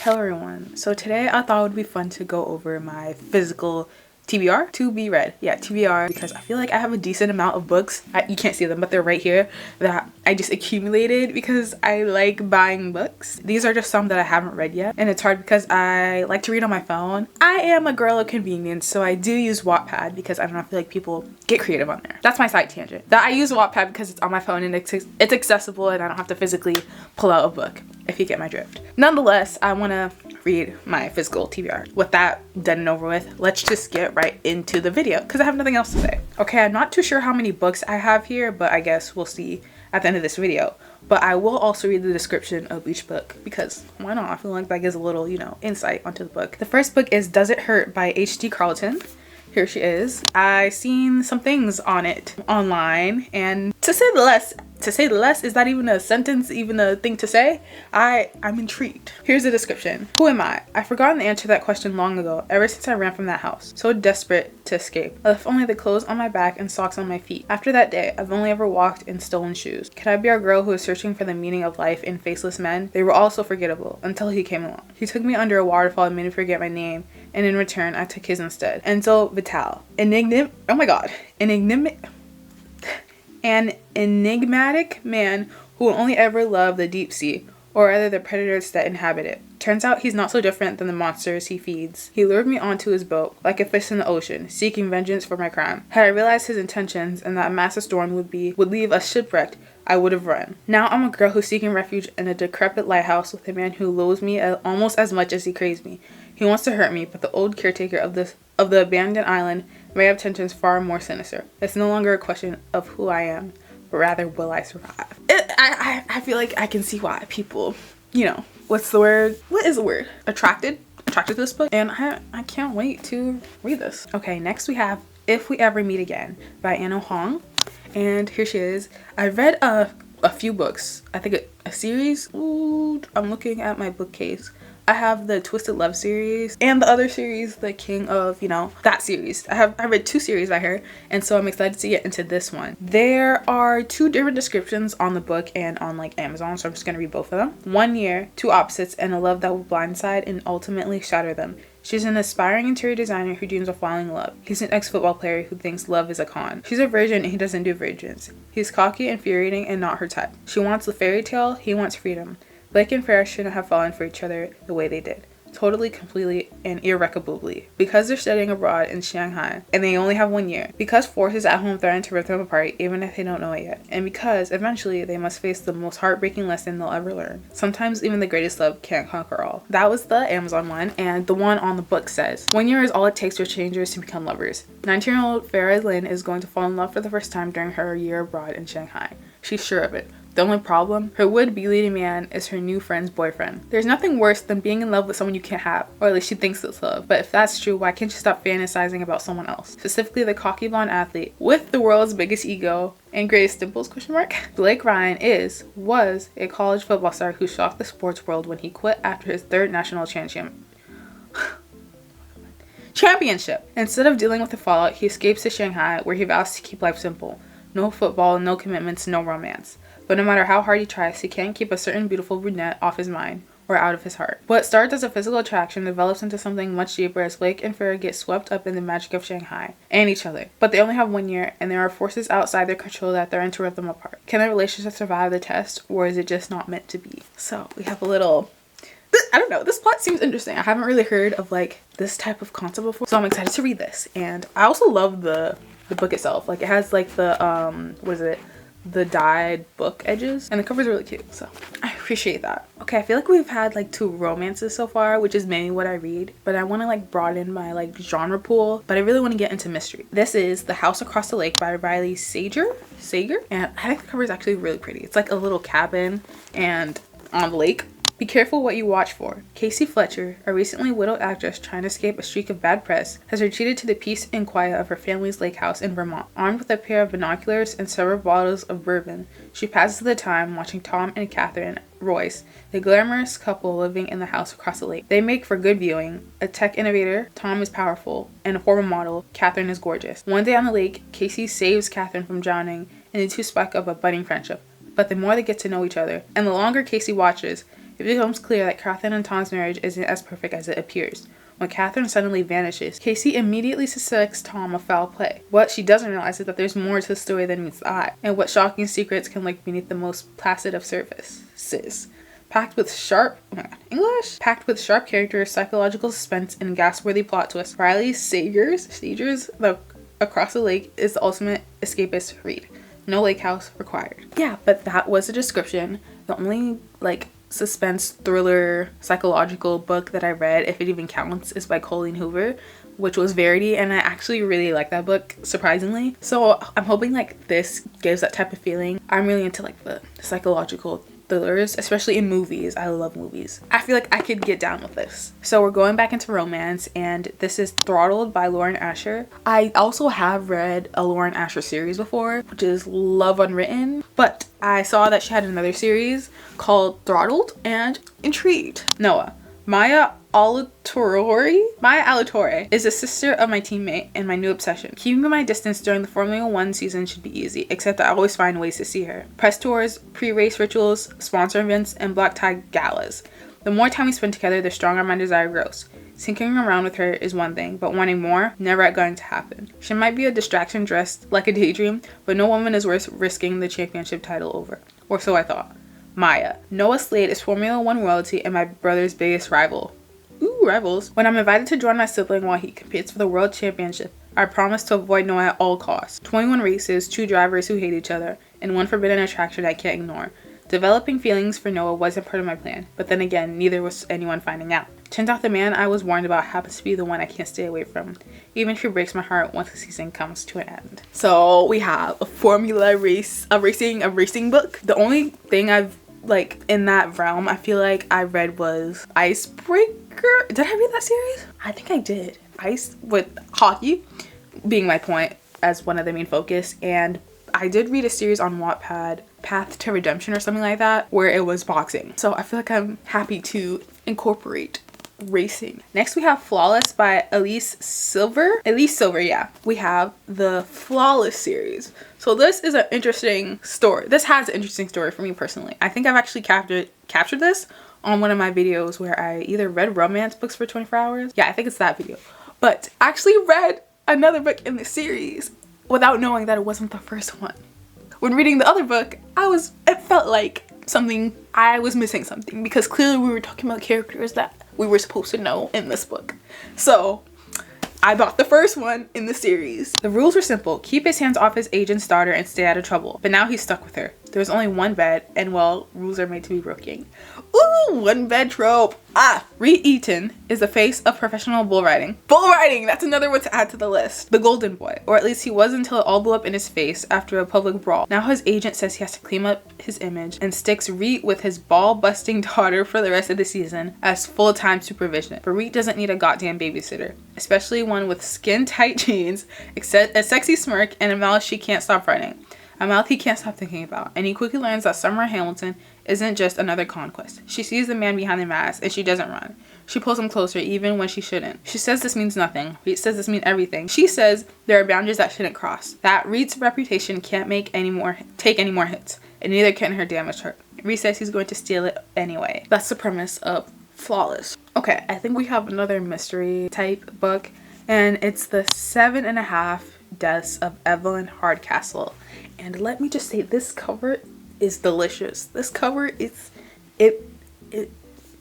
Hello everyone. So today I thought it would be fun to go over my physical TBR, to be read. Yeah, TBR, because I feel like I have a decent amount of books. You can't see them, but they're right here that I just accumulated because I like buying books. These are just some that I haven't read yet, and it's hard because I like to read on my phone. I am a girl of convenience, so I do use Wattpad because I don't know, I feel like people get creative on there. That's my side tangent. That I use Wattpad because it's on my phone and it's accessible and I don't have to physically pull out a book, if you get my drift. Nonetheless, I want to read my physical TBR. With that done and over with, let's just get right into the video because I have nothing else to say. Okay, I'm not too sure how many books I have here, but I guess we'll see at the end of this video. But I will also read the description of each book because why not? I feel like that gives a little, insight onto the book. The first book is Does It Hurt by H.D. Carlton. Here she is. I seen some things on it online, and to say the less, is that even a sentence, even a thing to say? I'm intrigued. Here's the description. Who am I? I've forgotten the answer to that question long ago, ever since I ran from that house. So desperate to escape. I left only the clothes on my back and socks on my feet. After that day, I've only ever walked in stolen shoes. Could I be our girl who was searching for the meaning of life in faceless men? They were all so forgettable, until he came along. He took me under a waterfall and made me forget my name, and in return, I took his instead. Enzo Vital. An enigmatic man who will only ever love the deep sea, or rather the predators that inhabit it. Turns out he's not so different than the monsters he feeds. He lured me onto his boat, like a fish in the ocean, seeking vengeance for my crime. Had I realized his intentions and that a massive storm would leave us shipwrecked, I would have run. Now I'm a girl who's seeking refuge in a decrepit lighthouse with a man who loathes me almost as much as he craves me. He wants to hurt me, but the old caretaker of the abandoned island may have intentions far more sinister. It's no longer a question of who I am, but rather will I survive. I feel like I can see why people, what's the word? What is the word? Attracted to this book, and I can't wait to read this. Okay, next we have If We Ever Meet Again by Anna Hong, and here she is. I've read a few books. I think a series. Ooh, I'm looking at my bookcase. I have the Twisted Love series and the other series, the King of, that series. I read 2 series by her, and so I'm excited to get into this one. There are 2 different descriptions on the book and on Amazon, so I'm just gonna read both of them. 1 year, 2 opposites, and a love that will blindside and ultimately shatter them. She's an aspiring interior designer who dreams of falling in love. He's an ex-football player who thinks love is a con. She's a virgin and he doesn't do virgins. He's cocky, infuriating, and not her type. She wants the fairy tale, he wants freedom. Blake and Farrah shouldn't have fallen for each other the way they did. Totally, completely, and irrecoverably. Because they're studying abroad in Shanghai, and they only have 1 year. Because forces at home threaten to rip them apart, even if they don't know it yet. And because, eventually, they must face the most heartbreaking lesson they'll ever learn. Sometimes even the greatest love can't conquer all. That was the Amazon one, and the one on the book says, 1 year is all it takes for strangers to become lovers. 19-year-old Farrah Lynn is going to fall in love for the first time during her year abroad in Shanghai. She's sure of it. The only problem, her would-be leading man is her new friend's boyfriend. There's nothing worse than being in love with someone you can't have, or at least she thinks it's love. But if that's true, why can't you stop fantasizing about someone else? Specifically the cocky blonde athlete with the world's biggest ego and greatest dimples, ? Blake Ryan was a college football star who shocked the sports world when he quit after his 3rd national championship. Instead of dealing with the fallout, he escapes to Shanghai, where he vows to keep life simple. No football, no commitments, no romance. But no matter how hard he tries, he can't keep a certain beautiful brunette off his mind or out of his heart. What starts as a physical attraction develops into something much deeper as Blake and Farrah get swept up in the magic of Shanghai and each other. But they only have 1 year, and there are forces outside their control that threaten to rip them apart. Can their relationship survive the test, or is it just not meant to be? So we have a little... I don't know, this plot seems interesting. I haven't really heard of this type of concept before, so I'm excited to read this. And I also love the book itself. It has the dyed book edges, and the cover's really cute, so I appreciate that. Okay, I feel like we've had 2 romances so far, which is mainly what I read, but I want to broaden my genre pool, but I really want to get into mystery. This is The House Across the Lake by Riley Sager, and I think the cover is actually really pretty. It's a little cabin and on the lake. Be careful what you watch for. Casey Fletcher, a recently widowed actress trying to escape a streak of bad press, has retreated to the peace and quiet of her family's lake house in Vermont. Armed with a pair of binoculars and several bottles of bourbon, she passes the time watching Tom and Catherine Royce, the glamorous couple living in the house across the lake. They make for good viewing. A tech innovator, Tom is powerful, and a former model, Catherine is gorgeous. One day on the lake, Casey saves Catherine from drowning, and the two spark up a budding friendship. But the more they get to know each other, and the longer Casey watches, It becomes clear that Catherine and Tom's marriage isn't as perfect as it appears. When Catherine suddenly vanishes, Casey immediately suspects Tom of foul play. What she doesn't realize is that there's more to the story than meets the eye, and what shocking secrets can lurk beneath the most placid of surfaces. Packed with sharp characters, psychological suspense, and gas-worthy plot twists, Riley Sager's Across the Lake is the ultimate escapist read. No lake house required. Yeah, but that was a description. The only suspense thriller psychological book that I read, if it even counts, is by Colleen Hoover, which was Verity, and I actually really like that book, surprisingly. So I'm hoping this gives that type of feeling. I'm really into the psychological thrillers, especially in movies. I love movies. I feel like I could get down with this. So we're going back into romance, and this is Throttled by Lauren Asher. I also have read a Lauren Asher series before, which is Love Unwritten, but I saw that she had another series called Throttled and intrigued. Noah. Maya Alatorre is a sister of my teammate and my new obsession. Keeping my distance during the Formula 1 season should be easy, except I always find ways to see her. Press tours, pre-race rituals, sponsor events, and black tie galas. The more time we spend together, the stronger my desire grows. Tinkering around with her is one thing, but wanting more, never going to happen. She might be a distraction dressed like a daydream, but no woman is worth risking the championship title over. Or so I thought. Maya. Noah Slade is Formula 1 royalty and my brother's biggest rival. Ooh, rivals. When I'm invited to join my sibling while he competes for the world championship, I promise to avoid Noah at all costs. 21 races, 2 drivers who hate each other, and 1 forbidden attraction I can't ignore. Developing feelings for Noah wasn't part of my plan, but then again, neither was anyone finding out. Turns out the man I was warned about happens to be the one I can't stay away from, even if he breaks my heart once the season comes to an end. So we have a racing book. The only thing I've in that realm I feel like I read was Icebreaker. Did I read that series? I think I did. Ice with hockey being my point as one of the main focus, and I did read a series on Wattpad, Path to Redemption or something like that, where it was boxing. So I feel like I'm happy to incorporate racing. Next we have Flawless by Elise Silver, yeah. We have the Flawless series. So this is an interesting story. This has an interesting story for me personally. I think I've actually captured this on one of my videos where I either read romance books for 24 hours. Yeah, I think it's that video. But I actually read another book in the series without knowing that it wasn't the first one. When reading the other book, it felt like I was missing something, because clearly we were talking about characters that we were supposed to know in this book. So I bought the first one in the series. The rules were simple. Keep his hands off his agent's daughter and stay out of trouble. But now he's stuck with her. There's only one bed, and well, rules are made to be broken. Ooh, one bed trope. Reed Eaton is the face of professional bull riding. Bull riding! That's another one to add to the list. The golden boy. Or at least he was until it all blew up in his face after a public brawl. Now his agent says he has to clean up his image and sticks Reed with his ball-busting daughter for the rest of the season as full-time supervision. But Reed doesn't need a goddamn babysitter. Especially one with skin-tight jeans, a sexy smirk, and a mouth she can't stop running. A mouth he can't stop thinking about. And he quickly learns that Summer Hamilton isn't just another conquest. She sees the man behind the mask, and she doesn't run. She pulls him closer even when she shouldn't. She says this means nothing. Reed says this means everything. She says there are boundaries that shouldn't cross. That Reed's reputation can't take any more hits, and neither can her damaged heart. Reed says he's going to steal it anyway. That's the premise of Flawless. Okay, I think we have another mystery type book, and it's the 7.5 Deaths of Evelyn Hardcastle. And let me just say, this cover is delicious. This cover is, it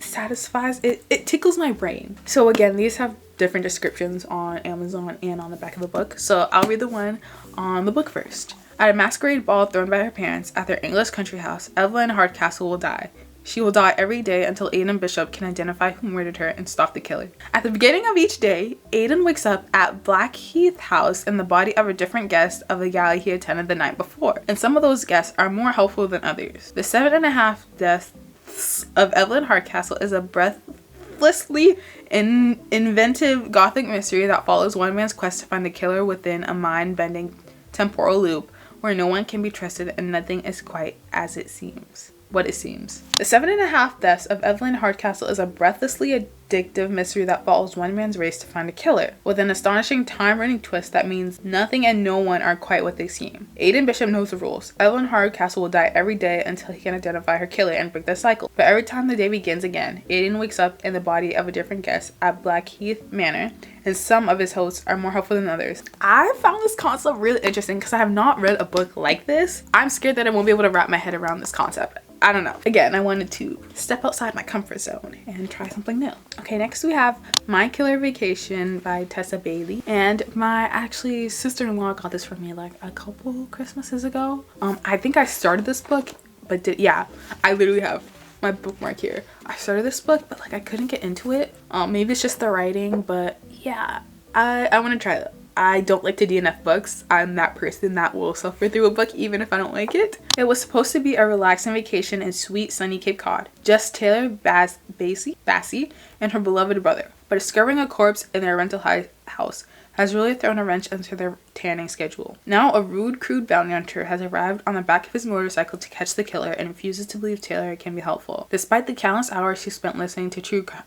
satisfies, it tickles my brain. So again, these have different descriptions on Amazon and on the back of the book. So I'll read the one on the book first. At a masquerade ball thrown by her parents at their English country house, Evelyn Hardcastle will die. She will die every day until Aidan Bishop can identify who murdered her and stop the killing. At the beginning of each day, Aidan wakes up at Blackheath House in the body of a different guest of the gala he attended the night before, and some of those guests are more helpful than others. The 7.5 Deaths of Evelyn Hardcastle is a breathlessly inventive gothic mystery that follows one man's quest to find the killer within a mind-bending temporal loop where no one can be trusted and nothing is quite as it seems. What it seems. The 7.5 Deaths of Evelyn Hardcastle is a breathlessly addictive mystery that follows one man's race to find a killer, with an astonishing time-running twist that means nothing and no one are quite what they seem. Aiden Bishop knows the rules. Evelyn Hardcastle will die every day until he can identify her killer and break the cycle. But every time the day begins again, Aiden wakes up in the body of a different guest at Blackheath Manor, and some of his hosts are more helpful than others. I found this concept really interesting because I have not read a book like this. I'm scared that I won't be able to wrap my head around this concept. I don't know. Again, I wanted to step outside my comfort zone and try something new. Okay, next we have My Killer Vacation by Tessa Bailey. And my actually sister-in-law got this for me like a couple Christmases ago. I think I started this book, but I literally have my bookmark here. I started this book, but like I couldn't get into it. Maybe it's just the writing, but yeah, I want to try it. I don't like to DNF books. I'm that person that will suffer through a book even if I don't like it. It was supposed to be a relaxing vacation in sweet sunny Cape Cod. Just Taylor Bassey and her beloved brother. But discovering a corpse in their rental house has really thrown a wrench into their tanning schedule. Now a rude, crude bounty hunter has arrived on the back of his motorcycle to catch the killer and refuses to believe Taylor can be helpful. Despite the countless hours she spent listening to true crime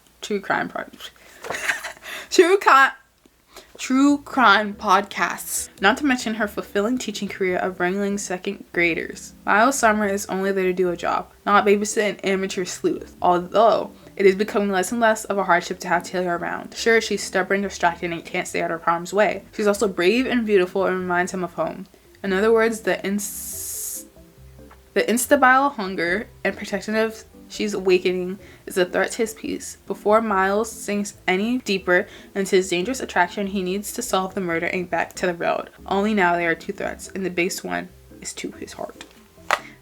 podcasts, not to mention her fulfilling teaching career of wrangling second graders. Miles Summer is only there to do a job, not babysit an amateur sleuth, although it is becoming less and less of a hardship to have Taylor around. Sure, she's stubborn, distracted, and can't stay out of harm's way. She's also brave and beautiful and reminds him of home. In other words, the instabile hunger and protectiveness she's awakening is a threat to his peace. Before Miles sinks any deeper into his dangerous attraction, he needs to solve the murder and back to the road. Only now there are two threats, and the base one is to his heart.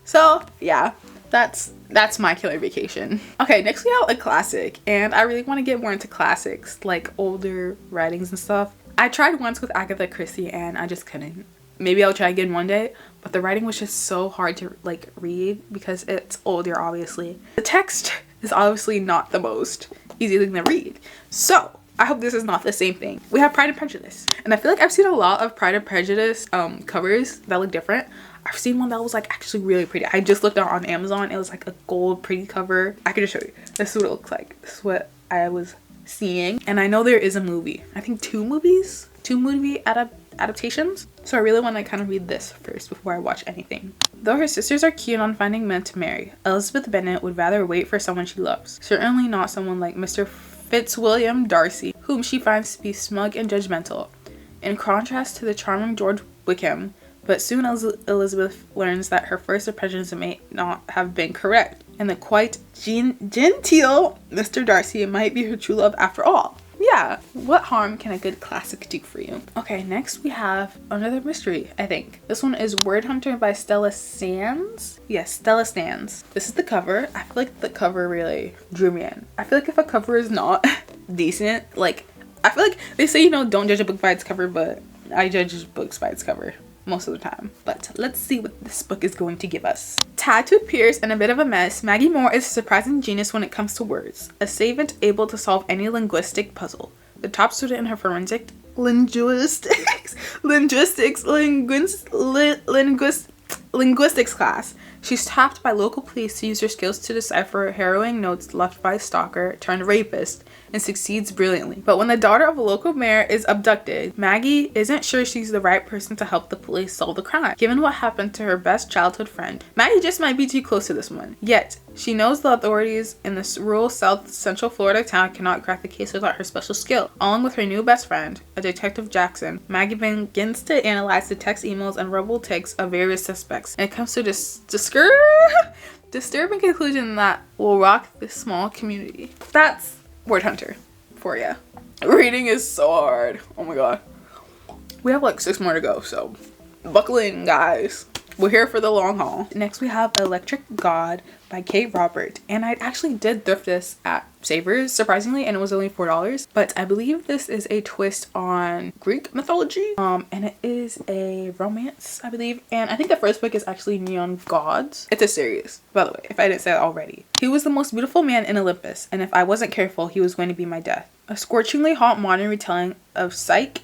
So yeah, that's My Killer Vacation. Okay, next we have a classic, and I really want to get more into classics, like older writings and stuff. I tried once with Agatha Christie and I just couldn't. Maybe I'll try again one day, but the writing was just so hard to like read because it's older, obviously. The text is obviously not the most easy thing to read. So I hope this is not the same thing. We have Pride and Prejudice, and I feel like I've seen a lot of Pride and Prejudice covers that look different. I've seen one that was like actually really pretty. I just looked out on Amazon. It was like a gold pretty cover. I could just show you. This is what it looks like. This is what I was seeing. And I know there is a movie. I think two movie adaptations. So I really want to kind of read this first before I watch anything. Though her sisters are keen on finding men to marry, Elizabeth Bennet would rather wait for someone she loves. Certainly not someone like Mr. Fitzwilliam Darcy, whom she finds to be smug and judgmental, in contrast to the charming George Wickham. But soon Elizabeth learns that her first impressions may not have been correct, and the quite genteel Mr. Darcy might be her true love after all. Yeah, what harm can a good classic do for you? Okay, next we have another mystery, I think. This one is Word Hunter by Stella Sands. Yes, Stella Sands. This is the cover. I feel like the cover really drew me in. I feel like if a cover is not decent, like, I feel like they say, you know, don't judge a book by its cover, but I judge books by its cover most of the time. But let's see what this book is going to give us. Tattooed Pierce and a bit of a mess, Maggie Moore is a surprising genius when it comes to words. A savant able to solve any linguistic puzzle. The top student in her forensic linguistics class. She's tapped by local police to use her skills to decipher harrowing notes left by a stalker turned rapist, and succeeds brilliantly. But when the daughter of a local mayor is abducted, Maggie isn't sure she's the right person to help the police solve the crime. Given what happened to her best childhood friend, Maggie just might be too close to this one. Yet, she knows the authorities in this rural South Central Florida town cannot crack the case without her special skill. Along with her new best friend, a Detective Jackson, Maggie begins to analyze the text, emails, and verbal takes of various suspects, and it comes to this disturbing conclusion that will rock this small community. That's Word Hunter for ya. Reading is so hard. Oh my god. We have like 6 more to go, so buckle in, guys. We're here for the long haul. Next we have Electric God by Kate Robert, and I actually did thrift this at Savers, surprisingly, and it was only $4. But I believe this is a twist on Greek mythology, and it is a romance, I believe. And I think the first book is actually Neon Gods. It's a series, by the way, if I didn't say it already. He was the most beautiful man in Olympus, and if I wasn't careful, he was going to be my death. A scorchingly hot modern retelling of Psyche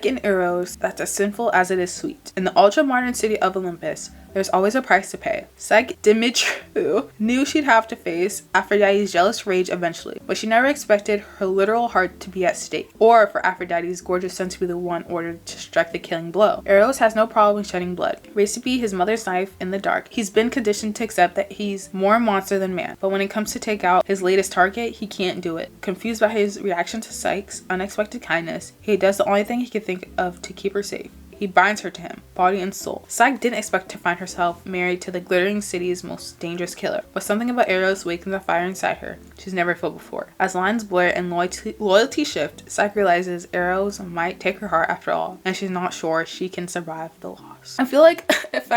and Eros that's as sinful as it is sweet. In the ultra-modern city of Olympus, there's always a price to pay. Psyche Dimitru knew she'd have to face Aphrodite's jealous rage eventually, but she never expected her literal heart to be at stake, or for Aphrodite's gorgeous son to be the one ordered to strike the killing blow. Eros has no problem shedding blood. Raised to be his mother's knife in the dark, he's been conditioned to accept that he's more monster than man, but when it comes to take out his latest target, he can't do it. Confused by his reaction to Psyche's unexpected kindness, he does the only thing he can think of to keep her safe. He binds her to him, body and soul. Psyche didn't expect to find herself married to the glittering city's most dangerous killer, but something about Eros wakens a fire inside her she's never felt before. As lines blur and loyalty shift, Psyche realizes Eros might take her heart after all, and she's not sure she can survive the loss. I feel like if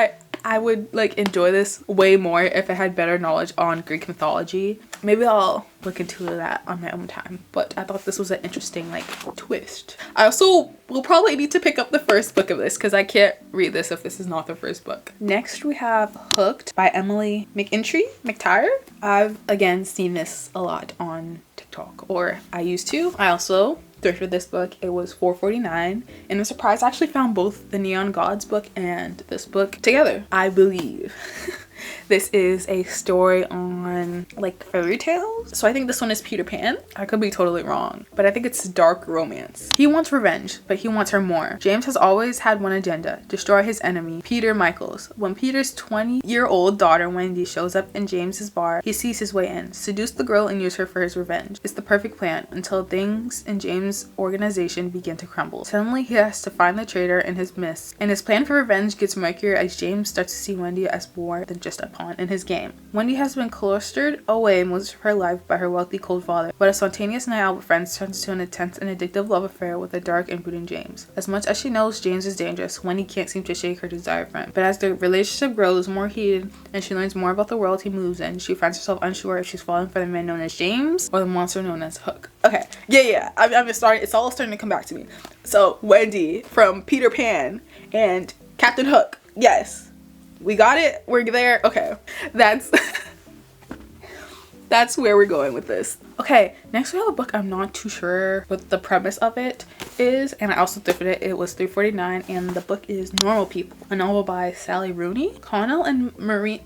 I would like enjoy this way more if I had better knowledge on Greek mythology. Maybe I'll look into that on my own time, but I thought this was an interesting like twist. I also will probably need to pick up the first book of this because I can't read this if this is not the first book. Next we have Hooked by Emily McIntyre. I've again seen this a lot on TikTok, or I used to. I also thrifted this book. It was $4.49, and I'm surprised I actually found both the Neon Gods book and this book together, I believe. This is a story on like fairy tales. So I think this one is Peter Pan. I could be totally wrong, but I think it's dark romance. He wants revenge, but he wants her more. James has always had one agenda: destroy his enemy, Peter Michaels. When Peter's 20-year-old daughter Wendy shows up in James's bar, he sees his way in, seduce the girl and use her for his revenge. It's the perfect plan until things in James' organization begin to crumble. Suddenly he has to find the traitor in his midst, and his plan for revenge gets murkier as James starts to see Wendy as more than just a pawn in his game. Wendy has been cloistered away most of her life by her wealthy cold father, but a spontaneous night out with friends turns to an intense and addictive love affair with a dark and brooding James. As much as she knows James is dangerous, Wendy can't seem to shake her desire for him. But as the relationship grows more heated and she learns more about the world he moves in, she finds herself unsure if she's falling for the man known as James or the monster known as Hook. Okay, yeah, it's all starting to come back to me. So Wendy from Peter Pan and Captain Hook. Yes. We got it. We're there. Okay. That's where we're going with this. Okay, next we have a book I'm not too sure what the premise of it is, and I also thrifted it. It was $3.49, and the book is Normal People, a novel by Sally Rooney. Connell and Marie.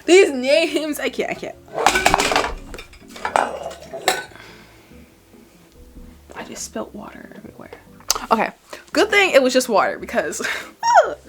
These names, I can't. I just spilled water everywhere. Okay, good thing it was just water because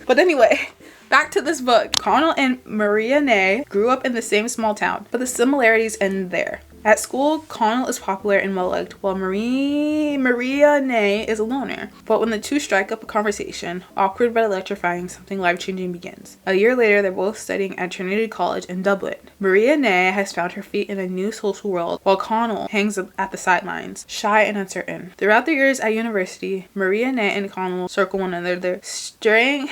but anyway, back to this book. Connell and Maria Nay grew up in the same small town, but the similarities end there. At school, Connell is popular and well-liked, while Maria Nay is a loner. But when the two strike up a conversation, awkward but electrifying, something life-changing begins. A year later, they're both studying at Trinity College in Dublin. Maria Nay has found her feet in a new social world, while Connell hangs at the sidelines, shy and uncertain. Throughout their years at university, Maria Nay and Connell circle one another, straying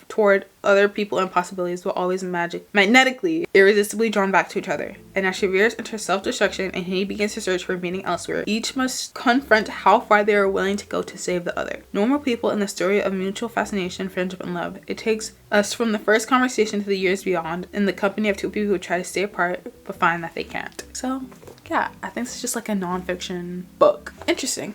toward other people and possibilities, but always magnetically, irresistibly drawn back to each other. And as she veers into self-destruction and he begins to search for meaning elsewhere, each must confront how far they are willing to go to save the other. Normal People in the story of mutual fascination, friendship, and love. It takes us from the first conversation to the years beyond, in the company of two people who try to stay apart but find that they can't. So yeah, I think it's just like a nonfiction book. Interesting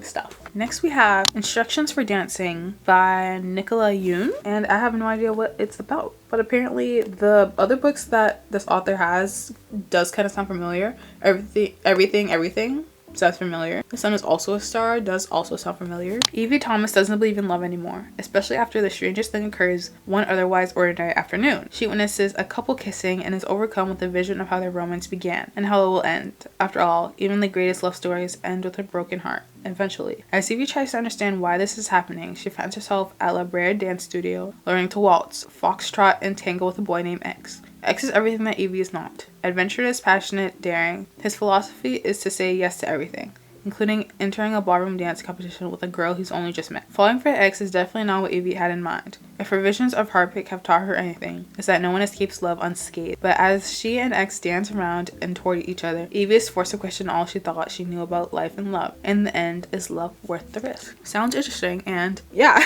stuff. Next we have Instructions for Dancing by Nicola Yoon, and I have no idea what it's about, but apparently the other books that this author has does kind of sound familiar. Everything sounds familiar. The Sun is also a Star does also sound familiar. Evie Thomas doesn't believe in love anymore, especially after the strangest thing occurs one otherwise ordinary afternoon. She witnesses a couple kissing and is overcome with a vision of how their romance began and how it will end. After all, even the greatest love stories end with a broken heart. Eventually, as Evie tries to understand why this is happening, she finds herself at La Brea Dance Studio, learning to waltz, foxtrot, and tango with a boy named X. X is everything that Evie is not. Adventurous, passionate, daring. His philosophy is to say yes to everything, including entering a ballroom dance competition with a girl he's only just met. Falling for X is definitely not what Evie had in mind. If her visions of heartbreak have taught her anything, it's that no one escapes love unscathed. But as she and X dance around and toward each other, Evie is forced to question all she thought she knew about life and love. In the end, is love worth the risk? Sounds interesting, and yeah,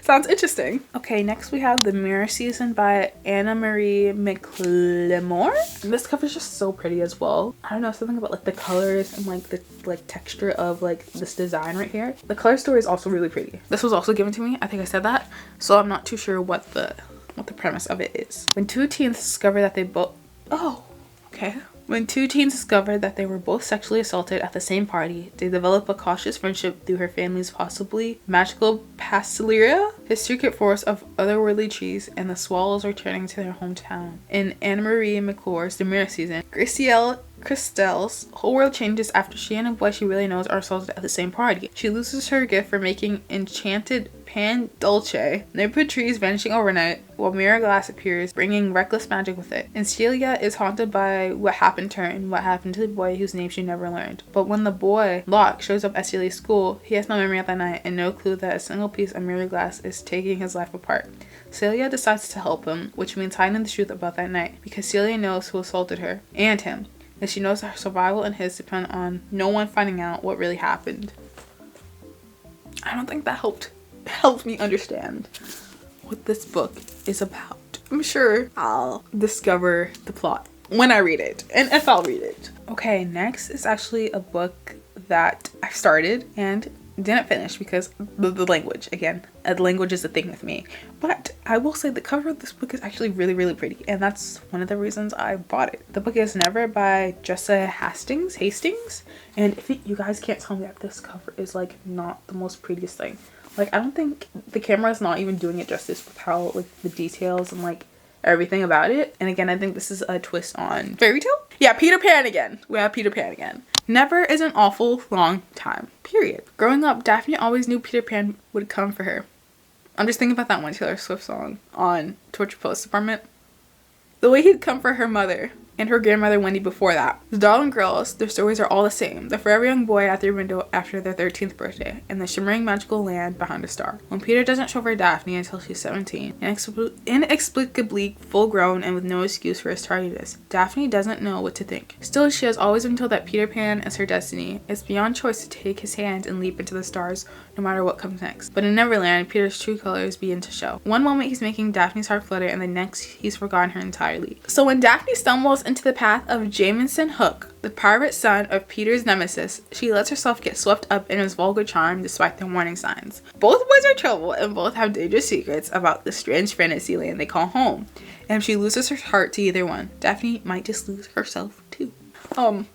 Sounds interesting. Okay, next we have The Mirror Season by Anna Marie McLemore. And this cover is just so pretty as well. I don't know, something about like the colors and like the texture of like this design right here. The color story is also really pretty. This was also given to me. I think I said that. So I'm not too sure what the premise of it is. When two teens discover that they both... Oh, okay. When two teens discover that they were both sexually assaulted at the same party, they develop a cautious friendship through her family's possibly magical pasteleria, his secret forest of otherworldly trees, and the swallows returning to their hometown. In Anna Marie McClure's The Mirror Season, Christelle's whole world changes after she and a boy she really knows are assaulted at the same party. She loses her gift for making enchanted pan dulce, neighborhood trees vanishing overnight, while mirror glass appears, bringing reckless magic with it. And Celia is haunted by what happened to her and what happened to the boy whose name she never learned. But when the boy, Locke, shows up at Celia's school, he has no memory of that night and no clue that a single piece of mirror glass is taking his life apart. Celia decides to help him, which means hiding the truth about that night, because Celia knows who assaulted her, and him. And she knows that her survival and his depend on no one finding out what really happened. I don't think that helped me understand what this book is about. I'm sure I'll discover the plot when I read it, and if I'll read it. Okay, next is actually a book that I started and didn't finish because the language. Again, the language is a thing with me. But I will say the cover of this book is actually really, really pretty, and that's one of the reasons I bought it. The book is Never by Jessa Hastings, and if you guys can't tell me that this cover is like not the most prettiest thing. Like, I don't think the camera is not even doing it justice with how like the details and like everything about it. And again, I think this is a twist on fairy tale. Yeah, Peter Pan again. We have Peter Pan again. Never is an awful long time, period. Growing up, Daphne always knew Peter Pan would come for her. I'm just thinking about that one Taylor Swift song on Torture Post Department. The way he'd come for her mother and her grandmother Wendy before that. The darling girls, their stories are all the same. The forever young boy at their window after their 13th birthday, and the shimmering magical land behind a star. When Peter doesn't show for Daphne until she's 17, inexplicably full grown and with no excuse for his tardiness, Daphne doesn't know what to think. Still, she has always been told that Peter Pan is her destiny. It's beyond choice to take his hand and leap into the stars, no matter what comes next. But in Neverland, Peter's true colors begin to show. One moment he's making Daphne's heart flutter, and the next he's forgotten her entirely. So when Daphne stumbles into the path of Jameson Hook, the pirate son of Peter's nemesis, she lets herself get swept up in his vulgar charm despite the warning signs. Both boys are trouble and both have dangerous secrets about the strange fantasy land they call home. And if she loses her heart to either one, Daphne might just lose herself too.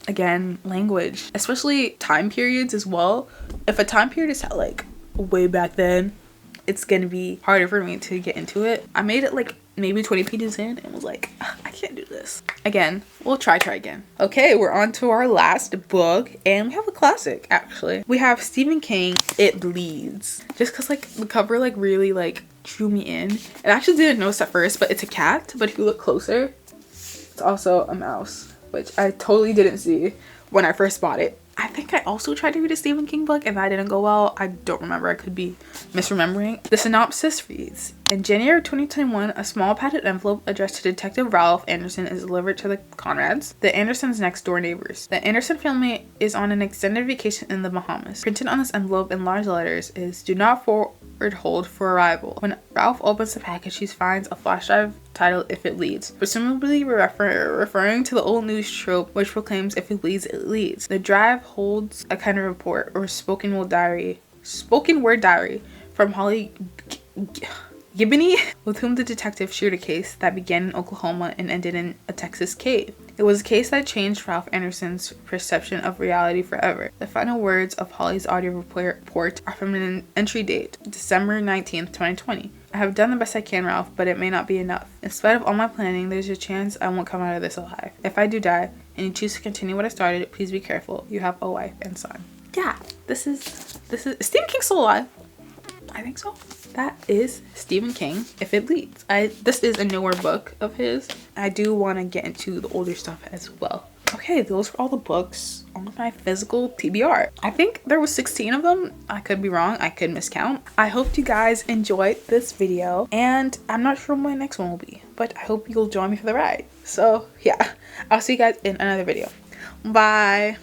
Again, language, especially time periods as well. If a time period is like way back then, it's gonna be harder for me to get into it. I made it like maybe 20 pages in and was like, I can't do this. Again, we'll try again. Okay, we're on to our last book, and we have a classic actually. We have Stephen King, It Bleeds. Just because like the cover like really like drew me in. I actually didn't notice at first, but it's a cat, but if you look closer, it's also a mouse, which I totally didn't see when I first bought it. I think I also tried to read a Stephen King book and that didn't go well. I don't remember. I could be misremembering. The synopsis reads, in January 2021, a small padded envelope addressed to Detective Ralph Anderson is delivered to the Conrads, the Andersons' next door neighbors. The Anderson family is on an extended vacation in the Bahamas. Printed on this envelope in large letters is, do not forward hold for arrival. When Ralph opens the package, he finds a flash drive titled If It Leads, presumably referring to the old news trope which proclaims if it leads, it leads. The drive holds a kind of report or spoken word diary from Holly Gibney, with whom the detective shared a case that began in Oklahoma and ended in a Texas cave. It was a case that changed Ralph Anderson's perception of reality forever. The final words of Holly's audio report are from an entry date, December 19th, 2020. I have done the best I can, Ralph, but it may not be enough. In spite of all my planning, there's a chance I won't come out of this alive. If I do die, and you choose to continue what I started, please be careful. You have a wife and son. Yeah, this is Stephen King still alive? I think so. That is Stephen King, If It Leads. This is a newer book of his. I do want to get into the older stuff as well. Okay, those were all the books on my physical TBR. I think there was 16 of them. I could be wrong. I could miscount. I hope you guys enjoyed this video, and I'm not sure what my next one will be, but I hope you'll join me for the ride. So yeah, I'll see you guys in another video. Bye.